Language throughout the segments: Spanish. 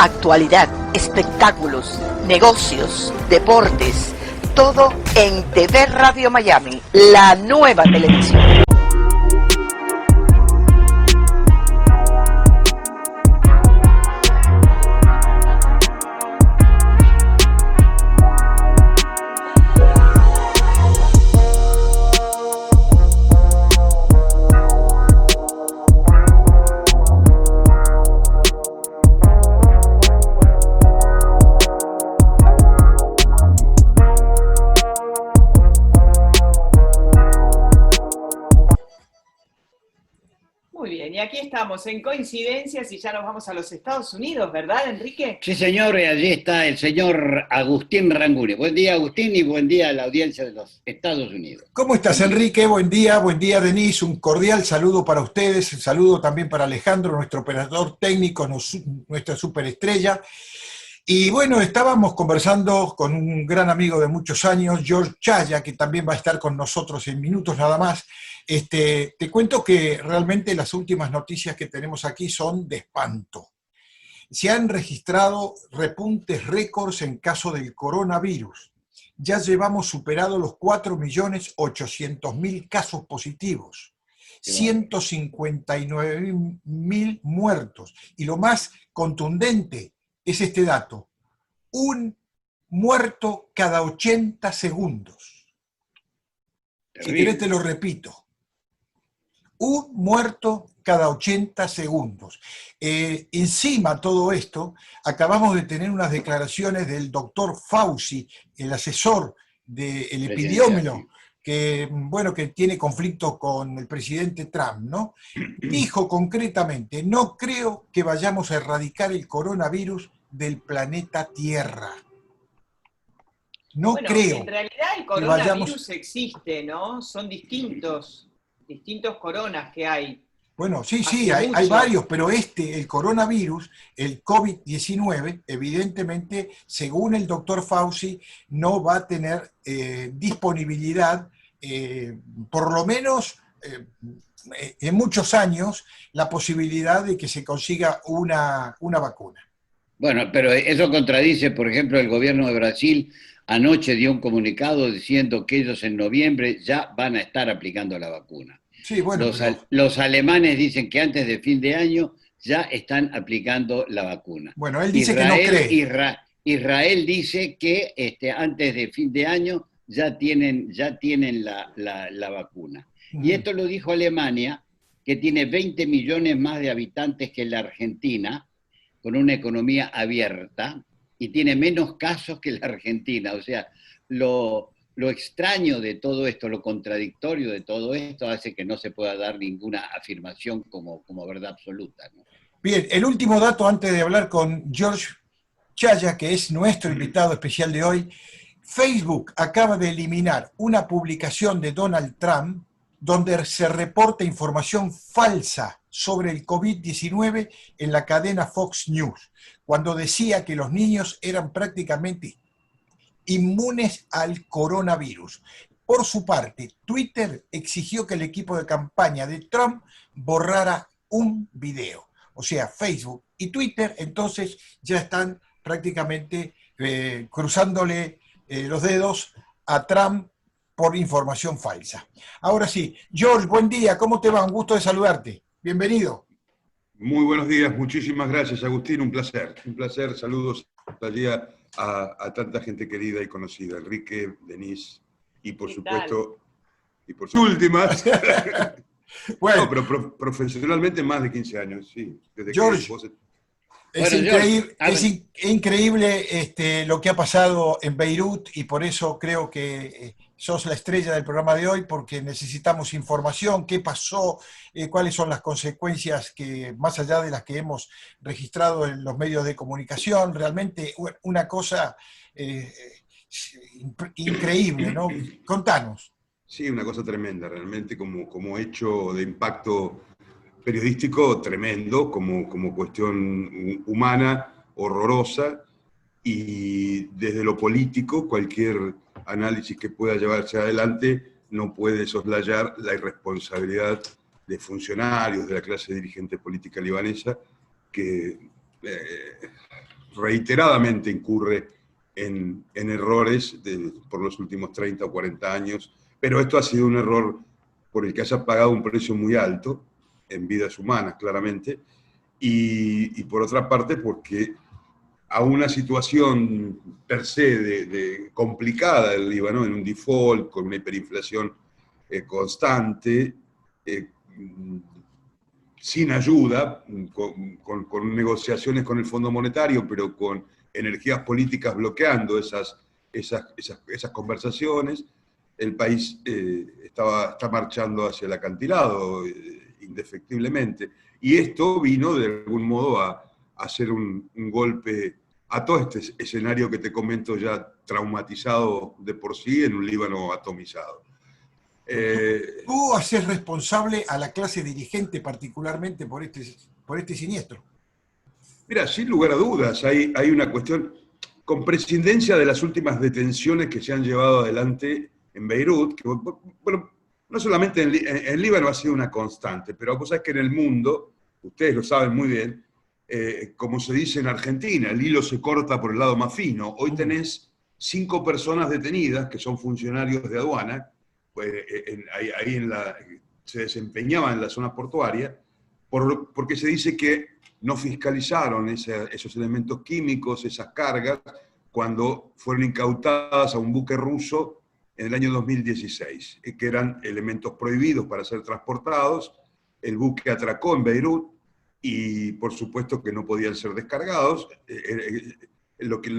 Actualidad, espectáculos, negocios, deportes, todo en TV Radio Miami, la nueva televisión. Y aquí estamos en Coincidencias y ya nos vamos a los Estados Unidos, ¿verdad, Enrique? Sí, señor, y allí está el señor Agustín Ranguni. Buen día, Agustín, y buen día a la audiencia de los Estados Unidos. ¿Cómo estás, Enrique? Buen día, Denise. Un cordial saludo para ustedes, un saludo también para Alejandro, nuestro operador técnico, nuestra superestrella. Y bueno, estábamos conversando con un gran amigo de muchos años, George Chaya, que también va a estar con nosotros en minutos nada más. Te cuento que realmente las últimas noticias que tenemos aquí son de espanto. Se han registrado repuntes récords en caso del coronavirus. Ya llevamos superado los 4.800.000 casos positivos, 159.000 muertos. Y lo más contundente es este dato: un muerto cada 80 segundos. Si querés te lo repito. Un muerto cada 80 segundos. Encima todo esto, acabamos de tener unas declaraciones del doctor Fauci, el asesor del epidemiólogo, que, bueno, que tiene conflicto con el presidente Trump, ¿no? Dijo concretamente: no creo que vayamos a erradicar el coronavirus del planeta Tierra. No creo. En realidad el coronavirus existe, ¿no? Son distintos coronas que hay. Bueno, sí, hay varios, pero el coronavirus, el COVID-19, evidentemente, según el doctor Fauci, no va a tener disponibilidad, por lo menos en muchos años, la posibilidad de que se consiga una vacuna. Bueno, pero eso contradice, por ejemplo, el gobierno de Brasil anoche dio un comunicado diciendo que ellos en noviembre ya van a estar aplicando la vacuna. Sí, bueno, los alemanes dicen que antes de fin de año ya están aplicando la vacuna. Bueno, él dice que no cree. Israel dice que antes de fin de año ya tienen la vacuna. Y esto lo dijo Alemania, que tiene 20 millones más de habitantes que la Argentina, con una economía abierta, y tiene menos casos que la Argentina. O sea, lo extraño de todo esto, lo contradictorio de todo esto, hace que no se pueda dar ninguna afirmación como verdad absoluta, ¿no? Bien, el último dato antes de hablar con George Chaya, que es nuestro invitado especial de hoy. Facebook acaba de eliminar una publicación de Donald Trump donde se reporta información falsa sobre el COVID-19 en la cadena Fox News, cuando decía que los niños eran prácticamente inmunes al coronavirus. Por su parte, Twitter exigió que el equipo de campaña de Trump borrara un video. O sea, Facebook y Twitter entonces ya están prácticamente cruzándole los dedos a Trump por información falsa. Ahora sí, George, buen día, ¿cómo te va? Un gusto de saludarte. Bienvenido. Muy buenos días, muchísimas gracias, Agustín, un placer, saludos allí a tanta gente querida y conocida, Enrique, Denise, y por supuesto, y por sus últimas. Bueno, no, pero profesionalmente más de 15 años, sí. Desde George, que vos... es increíble lo que ha pasado en Beirut, y por eso creo que sos la estrella del programa de hoy, porque necesitamos información, qué pasó, cuáles son las consecuencias que, más allá de las que hemos registrado en los medios de comunicación, realmente una cosa increíble, ¿no? Contanos. Sí, una cosa tremenda, realmente como hecho de impacto periodístico tremendo, como cuestión humana, horrorosa, y desde lo político, cualquier análisis que pueda llevarse adelante no puede soslayar la irresponsabilidad de funcionarios de la clase dirigente política libanesa que reiteradamente incurre en errores por los últimos 30 o 40 años, pero esto ha sido un error por el que haya pagado un precio muy alto en vidas humanas, claramente, y por otra parte porque a una situación per se complicada del Líbano, en un default, con una hiperinflación constante, sin ayuda, con negociaciones con el Fondo Monetario, pero con energías políticas bloqueando esas conversaciones, el país está marchando hacia el acantilado indefectiblemente. Y esto vino de algún modo a hacer un golpe a todo este escenario que te comento ya traumatizado de por sí en un Líbano atomizado. ¿Tú haces responsable a la clase dirigente particularmente por este siniestro? Mira, sin lugar a dudas, hay una cuestión, con prescindencia de las últimas detenciones que se han llevado adelante en Beirut, que, bueno, no solamente en Líbano ha sido una constante, pero vos sabés que en el mundo, ustedes lo saben muy bien, como se dice en Argentina, el hilo se corta por el lado más fino. Hoy tenés 5 personas detenidas, que son funcionarios de aduana, se desempeñaban en la zona portuaria, porque se dice que no fiscalizaron esos elementos químicos, esas cargas, cuando fueron incautadas a un buque ruso en el año 2016, que eran elementos prohibidos para ser transportados. El buque atracó en Beirut y por supuesto que no podían ser descargados. Lo que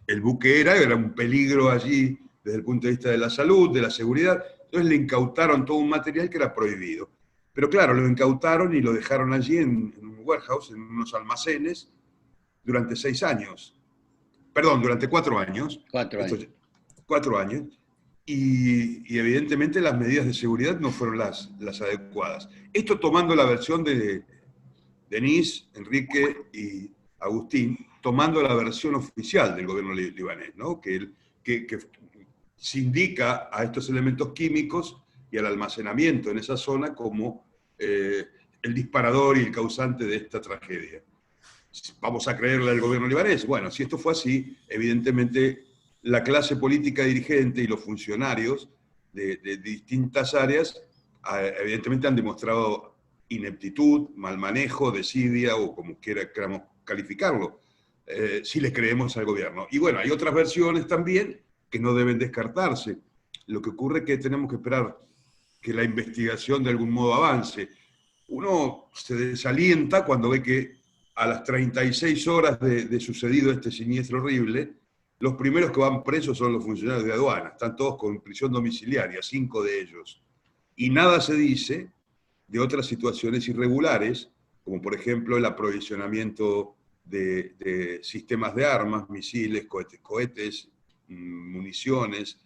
el buque era un peligro allí desde el punto de vista de la salud, de la seguridad. Entonces le incautaron todo un material que era prohibido. Pero claro, lo incautaron y lo dejaron allí en un warehouse, en unos almacenes, durante 6 años. Perdón, durante 4 años. 4 años. 4 años. Y evidentemente las medidas de seguridad no fueron las adecuadas. Esto tomando la versión de Denise, Enrique y Agustín, tomando la versión oficial del gobierno libanés, ¿no? que se indica a estos elementos químicos y al almacenamiento en esa zona como el disparador y el causante de esta tragedia. ¿Vamos a creerle al gobierno libanés? Bueno, si esto fue así, evidentemente la clase política dirigente y los funcionarios de distintas áreas evidentemente han demostrado ineptitud, mal manejo, desidia o como queramos calificarlo, si le creemos al gobierno. Y bueno, hay otras versiones también que no deben descartarse. Lo que ocurre es que tenemos que esperar que la investigación de algún modo avance. Uno se desalienta cuando ve que a las 36 horas de sucedido este siniestro horrible, los primeros que van presos son los funcionarios de aduana. Están todos con prisión domiciliaria, 5 de ellos. Y nada se dice de otras situaciones irregulares, como por ejemplo el aprovisionamiento de sistemas de armas, misiles, cohetes, municiones,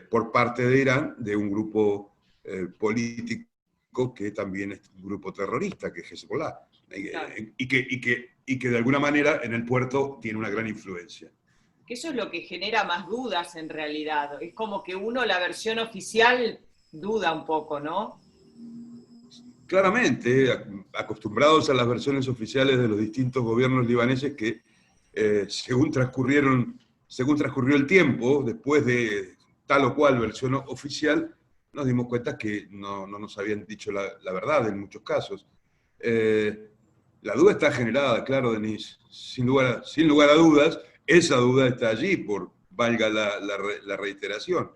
por parte de Irán, de un grupo político que también es un grupo terrorista, que es Hezbollah, claro. y que de alguna manera en el puerto tiene una gran influencia. Que eso es lo que genera más dudas en realidad. Es como que uno, la versión oficial, duda un poco, ¿no? Claramente, acostumbrados a las versiones oficiales de los distintos gobiernos libaneses que, según transcurrió el tiempo, después de tal o cual versión oficial, nos dimos cuenta que no nos habían dicho la verdad en muchos casos. La duda está generada, claro, Denise, sin lugar a dudas, esa duda está allí, valga la reiteración.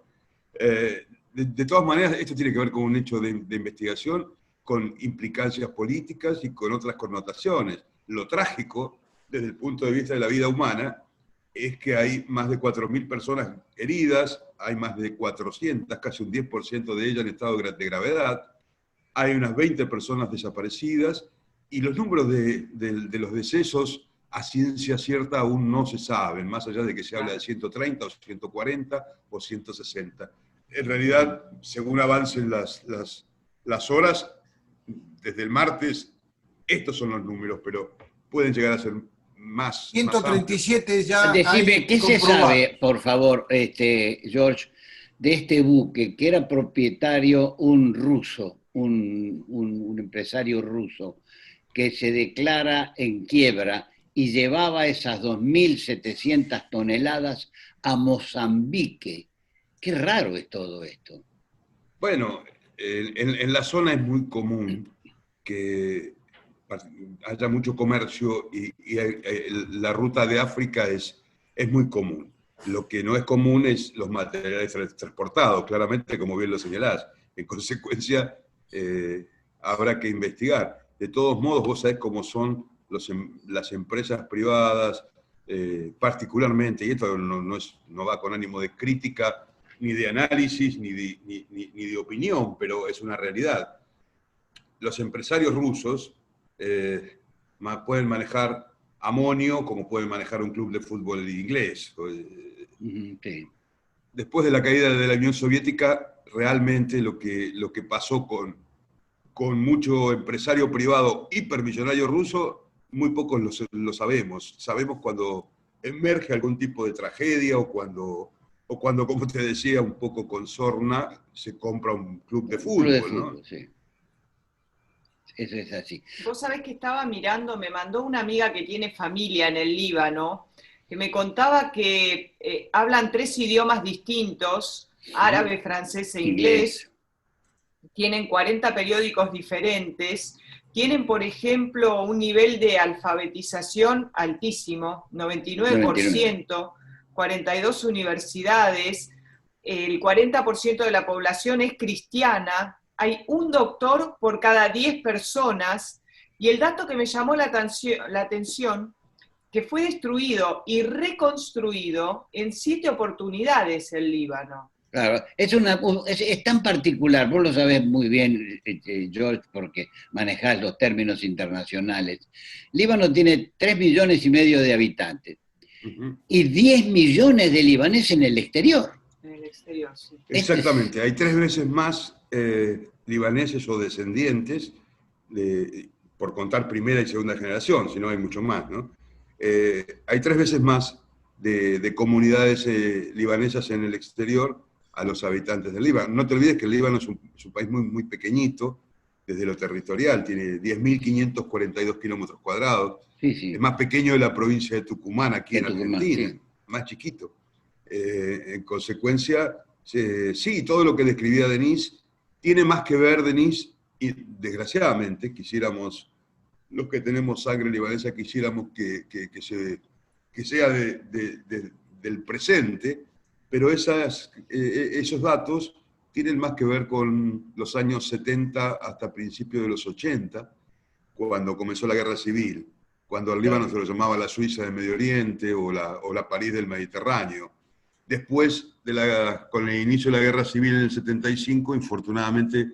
De todas maneras, esto tiene que ver con un hecho de investigación, con implicancias políticas y con otras connotaciones. Lo trágico, desde el punto de vista de la vida humana, es que hay más de 4.000 personas heridas, hay más de 400, casi un 10% de ellas en estado de gravedad, hay unas 20 personas desaparecidas, y los números de los decesos a ciencia cierta aún no se saben, más allá de que se habla de 130 o 140 o 160. En realidad, según avancen las horas, desde el martes, estos son los números, pero pueden llegar a ser más. 137 ya. Decime, ¿qué se sabe, por favor, George, de este buque que era propietario un ruso, un empresario ruso, que se declara en quiebra y llevaba esas 2.700 toneladas a Mozambique. Qué raro es todo esto. Bueno, en la zona es muy común que haya mucho comercio y la ruta de África es muy común. Lo que no es común es los materiales transportados, claramente, como bien lo señalás. En consecuencia, habrá que investigar. De todos modos, vos sabés cómo son las empresas privadas, particularmente, y esto no va con ánimo de crítica, ni de análisis, ni de opinión, pero es una realidad. Los empresarios rusos pueden manejar amonio como pueden manejar un club de fútbol inglés. Sí. Después de la caída de la Unión Soviética, realmente lo que pasó con mucho empresario privado hipermillonario ruso, muy pocos lo sabemos. Sabemos cuando emerge algún tipo de tragedia o cuando, como te decía, un poco con sorna, se compra un club de fútbol, Club de fútbol, ¿no? sí. Eso es así. Vos sabés que estaba mirando, me mandó una amiga que tiene familia en el Líbano, que me contaba que hablan 3 idiomas distintos, árabe, francés e inglés, tienen 40 periódicos diferentes, tienen, por ejemplo, un nivel de alfabetización altísimo, 99%, 42 universidades, el 40% de la población es cristiana, hay un doctor por cada 10 personas, y el dato que me llamó la atención, que fue destruido y reconstruido en 7 oportunidades el Líbano. Claro, es tan particular, vos lo sabés muy bien, George, porque manejás los términos internacionales. Líbano tiene 3,5 millones de habitantes y 10 millones de libaneses en el exterior. En el exterior, sí. Exactamente, hay 3 veces más libaneses o descendientes, por contar primera y segunda generación, si no hay mucho más, ¿no? Hay 3 veces más de comunidades libanesas en el exterior a los habitantes del Líbano. No te olvides que el Líbano es un país muy, muy pequeñito desde lo territorial, tiene 10.542 kilómetros cuadrados, Sí. es más pequeño de la provincia de Tucumán, aquí en Tucumán, Argentina, sí. Más chiquito. En consecuencia, sí, todo lo que describía Denise tiene más que ver, Denise, y desgraciadamente quisiéramos, los que tenemos sangre libanesa, quisiéramos que sea del presente, pero esos datos tienen más que ver con los años 70 hasta principios de los 80, cuando comenzó la guerra civil, cuando al Líbano se lo llamaba la Suiza del Medio Oriente o la París del Mediterráneo. Después, con el inicio de la guerra civil en el 75, infortunadamente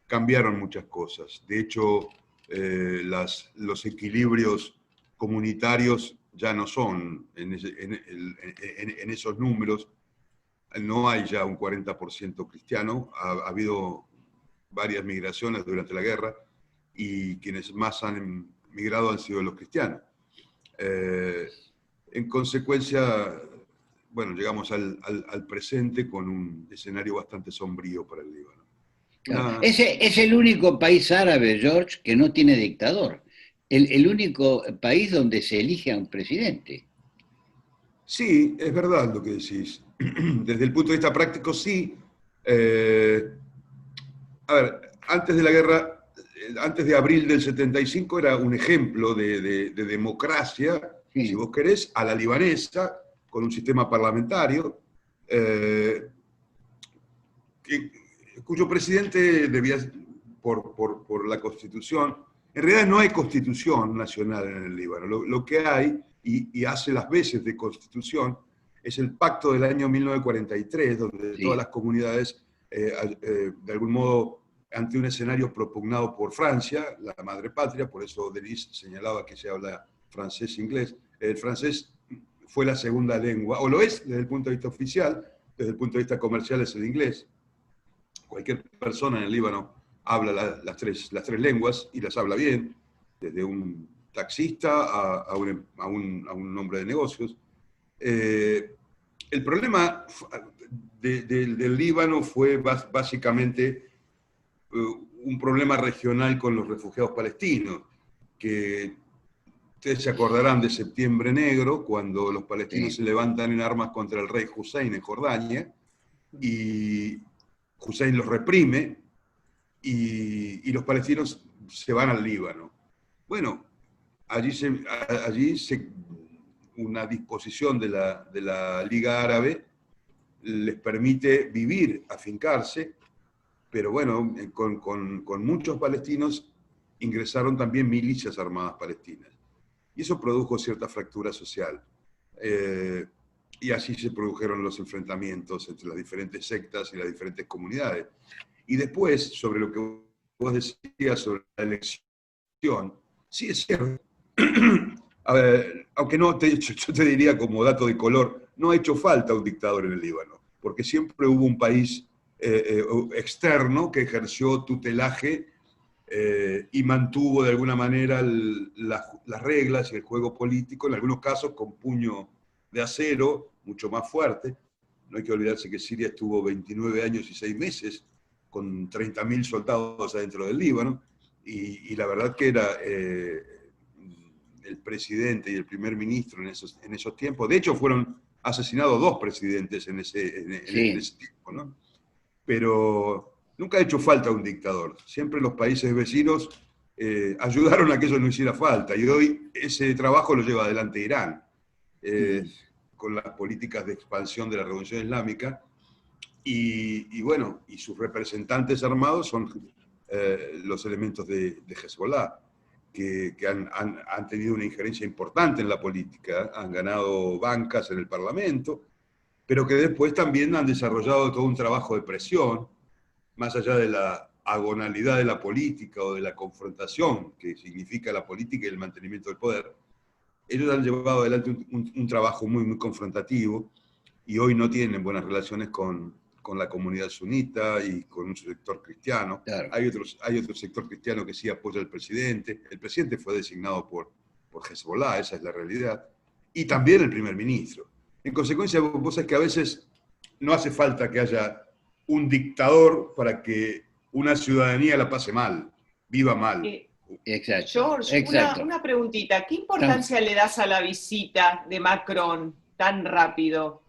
cambiaron muchas cosas. De hecho, los equilibrios comunitarios ya no son en esos números. No hay ya un 40% cristiano. Ha habido varias migraciones durante la guerra y quienes más han migrado han sido los cristianos. En consecuencia, bueno, llegamos al presente con un escenario bastante sombrío para el Líbano. Claro. Es el único país árabe, George, que no tiene dictador. El único país donde se elige a un presidente. Sí, es verdad lo que decís. Desde el punto de vista práctico, sí. A ver, antes de la guerra, antes de abril del 75, era un ejemplo de democracia, sí, si vos querés, a la libanesa, con un sistema parlamentario, cuyo presidente debía, por la Constitución, en realidad no hay Constitución nacional en el Líbano. Lo que hay, y hace las veces de Constitución, es el pacto del año 1943, donde sí, todas las comunidades, de algún modo, ante un escenario propugnado por Francia, la madre patria, por eso Denise señalaba que se habla francés-inglés. El francés fue la segunda lengua, o lo es desde el punto de vista oficial, desde el punto de vista comercial es el inglés. Cualquier persona en el Líbano habla las tres lenguas y las habla bien, desde un taxista a un hombre de negocios. El problema del Líbano fue básicamente un problema regional con los refugiados palestinos. que ustedes se acordarán de Septiembre Negro, cuando los palestinos se levantan en armas contra el rey Hussein en Jordania, y Hussein los reprime, y los palestinos se van al Líbano. Bueno, una disposición de la Liga Árabe les permite vivir, afincarse, pero bueno, con muchos palestinos ingresaron también milicias armadas palestinas. Y eso produjo cierta fractura social. Y así se produjeron los enfrentamientos entre las diferentes sectas y las diferentes comunidades. Y después, sobre lo que vos decías sobre la elección, sí es cierto. A ver, aunque no, yo te diría como dato de color, no ha hecho falta un dictador en el Líbano, porque siempre hubo un país externo que ejerció tutelaje y mantuvo de alguna manera las reglas y el juego político, en algunos casos con puño de acero, mucho más fuerte. No hay que olvidarse que Siria estuvo 29 años y 6 meses con 30.000 soldados adentro del Líbano, y la verdad que era el presidente y el primer ministro en esos tiempos. De hecho, fueron asesinados 2 presidentes en ese tiempo, ¿no? Pero nunca ha hecho falta un dictador. Siempre los países vecinos ayudaron a que eso no hiciera falta. Y hoy ese trabajo lo lleva adelante Irán, con las políticas de expansión de la Revolución Islámica. Y bueno, y sus representantes armados son los elementos de Hezbollah, que han tenido una injerencia importante en la política, han ganado bancas en el Parlamento, pero que después también han desarrollado todo un trabajo de presión, más allá de la agonalidad de la política o de la confrontación que significa la política y el mantenimiento del poder. Ellos han llevado adelante un trabajo muy, muy confrontativo, y hoy no tienen buenas relaciones con la comunidad sunita y con un sector cristiano. Claro. Hay otro sector cristiano que sí apoya al presidente. El presidente fue designado por Hezbollah, esa es la realidad. Y también el primer ministro. En consecuencia, vos sabés que a veces no hace falta que haya un dictador para que una ciudadanía la pase mal, viva mal. Exacto. George, Exacto. una preguntita. ¿Qué importancia le das a la visita de Macron tan rápido?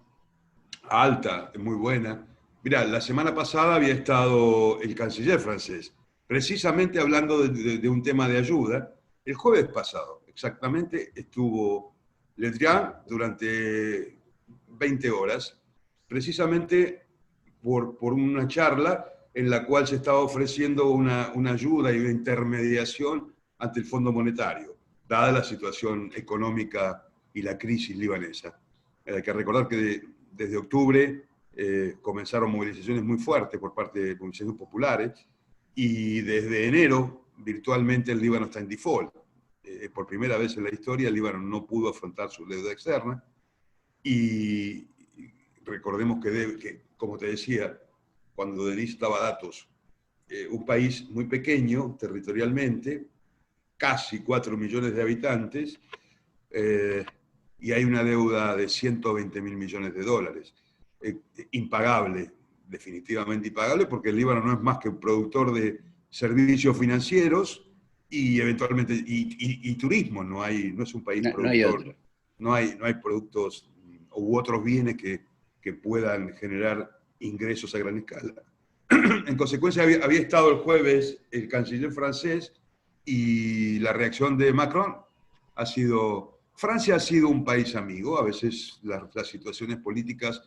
Alta, muy buena. Mirá, la semana pasada había estado el canciller francés, precisamente hablando de un tema de ayuda. El jueves pasado, exactamente, estuvo Le Drian durante 20 horas, precisamente por una charla en la cual se estaba ofreciendo una ayuda y una intermediación ante el Fondo Monetario, dada la situación económica y la crisis libanesa. Hay que recordar que desde octubre comenzaron movilizaciones muy fuertes por parte de movilizaciones populares, y desde enero virtualmente el Líbano está en default. Por primera vez en la historia el Líbano no pudo afrontar su deuda externa, y recordemos que como te decía, cuando Denis daba datos, un país muy pequeño territorialmente, casi 4 millones de habitantes, y hay una deuda de 120.000 millones de dólares. Impagable, definitivamente impagable, porque el Líbano no es más que un productor de servicios financieros y eventualmente y turismo. No es un país productor. No hay productos u otros bienes que puedan generar ingresos a gran escala. En consecuencia, había estado el jueves el canciller francés, y la reacción de Macron ha sido... Francia ha sido un país amigo. A veces las situaciones políticas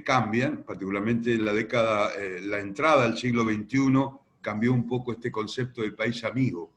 cambian, particularmente en la entrada al siglo XXI cambió un poco este concepto del país amigo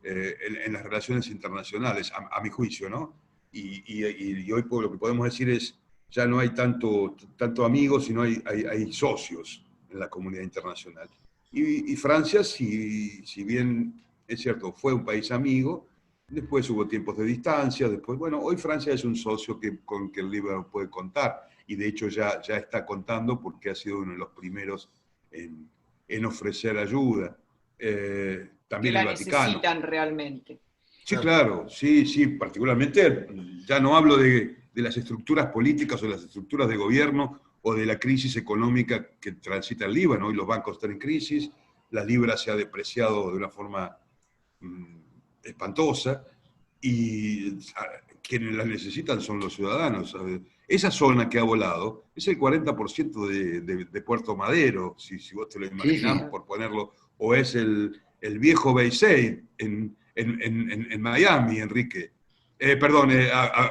en las relaciones internacionales, a mi juicio, ¿no? Y hoy lo que podemos decir es, ya no hay tanto amigos, sino hay socios en la comunidad internacional. Y Francia, si bien es cierto, fue un país amigo, después hubo tiempos de distancia, después, bueno, hoy Francia es un socio con que el Líbano puede contar, y de hecho ya está contando, porque ha sido uno de los primeros en ofrecer ayuda. También que el la Vaticano. Necesitan realmente. Sí, claro, sí, particularmente, ya no hablo de las estructuras políticas o las estructuras de gobierno o de la crisis económica que transita el Líbano. Hoy los bancos están en crisis, la libra se ha depreciado de una forma espantosa, y quienes la necesitan son los ciudadanos, ¿sabes? Esa zona que ha volado es el 40% de Puerto Madero, si vos te lo imaginás, Sí. por ponerlo, o es el viejo Bayside en Miami, Enrique.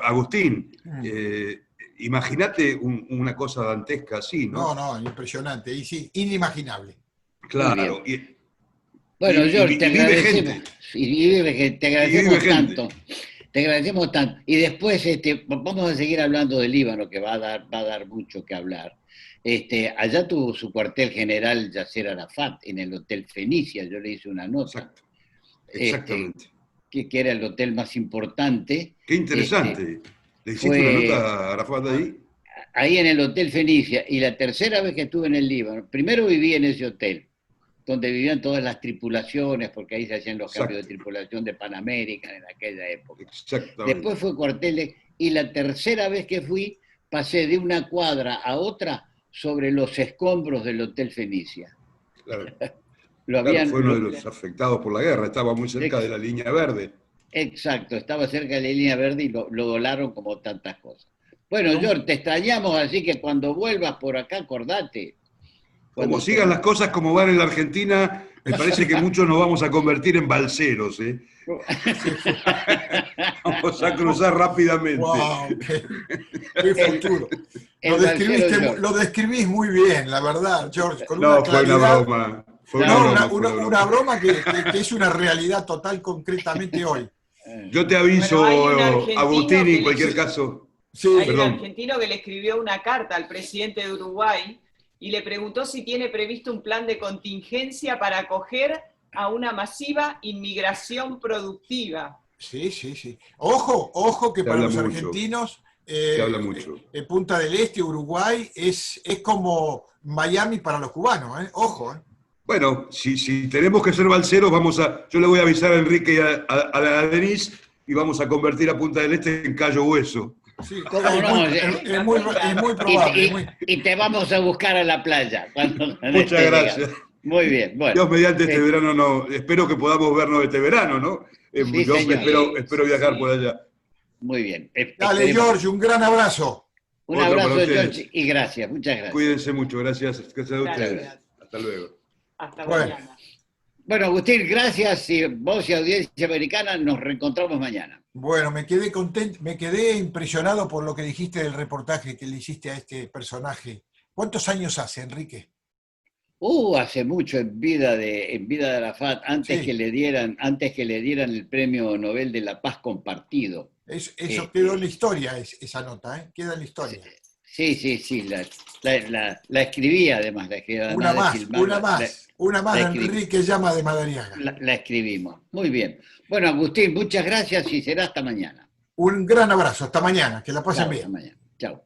Agustín. Imagínate una cosa dantesca así, ¿no? No, impresionante. Y sí, inimaginable. Claro. Bueno, George, te y vive agradecemos. gente. Te Y agradecemos vive gente. tanto. Te agradecemos tanto. Y después vamos a seguir hablando del Líbano, que va a dar mucho que hablar. Allá tuvo su cuartel general Yasser Arafat, en el Hotel Fenicia. Yo le hice una nota. Exacto. Exactamente. Que era el hotel más importante. Qué interesante. ¿Le hiciste Fue una nota a Arafat ahí? ahí en el Hotel Fenicia. Y la tercera vez que estuve en el Líbano, primero viví en ese hotel, donde vivían todas las tripulaciones, porque ahí se hacían los cambios de tripulación de Pan American en aquella época. Exactamente. Después fue cuartel, y la tercera vez que fui, pasé de una cuadra a otra sobre los escombros del Hotel Fenicia. Claro. Fue uno de los afectados por la guerra, estaba muy cerca de la línea verde. Exacto, estaba cerca de la línea verde y lo volaron como tantas cosas. Bueno, George, te extrañamos, así que cuando vuelvas por acá, acordate. Como sigan las cosas como van en la Argentina, me parece que muchos nos vamos a convertir en balseros, ¿eh? Vamos a cruzar rápidamente. ¡Wow! ¡Qué futuro! Lo describís muy bien, la verdad, George. Con una fue una claridad. broma. Una broma que es una realidad total concretamente hoy. Yo te aviso, Agustín, y en cualquier caso. Sí, hay un argentino que le escribió una carta al presidente de Uruguay y le preguntó si tiene previsto un plan de contingencia para acoger a una masiva inmigración productiva. Sí. Ojo que para los argentinos, se habla mucho. Punta del Este, Uruguay, es como Miami para los cubanos, ¿eh? Ojo. Bueno, si tenemos que ser balseros, yo le voy a avisar a Enrique y a Denise y vamos a convertir a Punta del Este en Cayo Hueso. Sí, es muy probable. Y te vamos a buscar a la playa. Muchas gracias. Muy bien. Bueno. Dios mediante este verano, espero que podamos vernos este verano, ¿no? Sí, yo señor. espero viajar por allá. Muy bien. Dale, George, un gran abrazo. Un abrazo, George, y gracias. Muchas gracias. Cuídense mucho, gracias. Gracias a ustedes. Hasta luego. Hasta mañana. Bueno, Agustín, gracias. Y vos y audiencia americana, nos reencontramos mañana. Bueno, me quedé contento, me quedé impresionado por lo que dijiste del reportaje que le hiciste a este personaje. ¿Cuántos años hace, Enrique? Hace mucho en vida de Arafat, antes que le dieran el Premio Nobel de la Paz compartido. Eso quedó en la historia, esa nota, ¿eh? Queda en la historia. Sí, la escribí además. Una más, Enrique Llama de Madariaga. La escribimos. Muy bien. Bueno, Agustín, muchas gracias y será hasta mañana. Un gran abrazo, hasta mañana, que la pasen bien. Hasta mañana. Chao.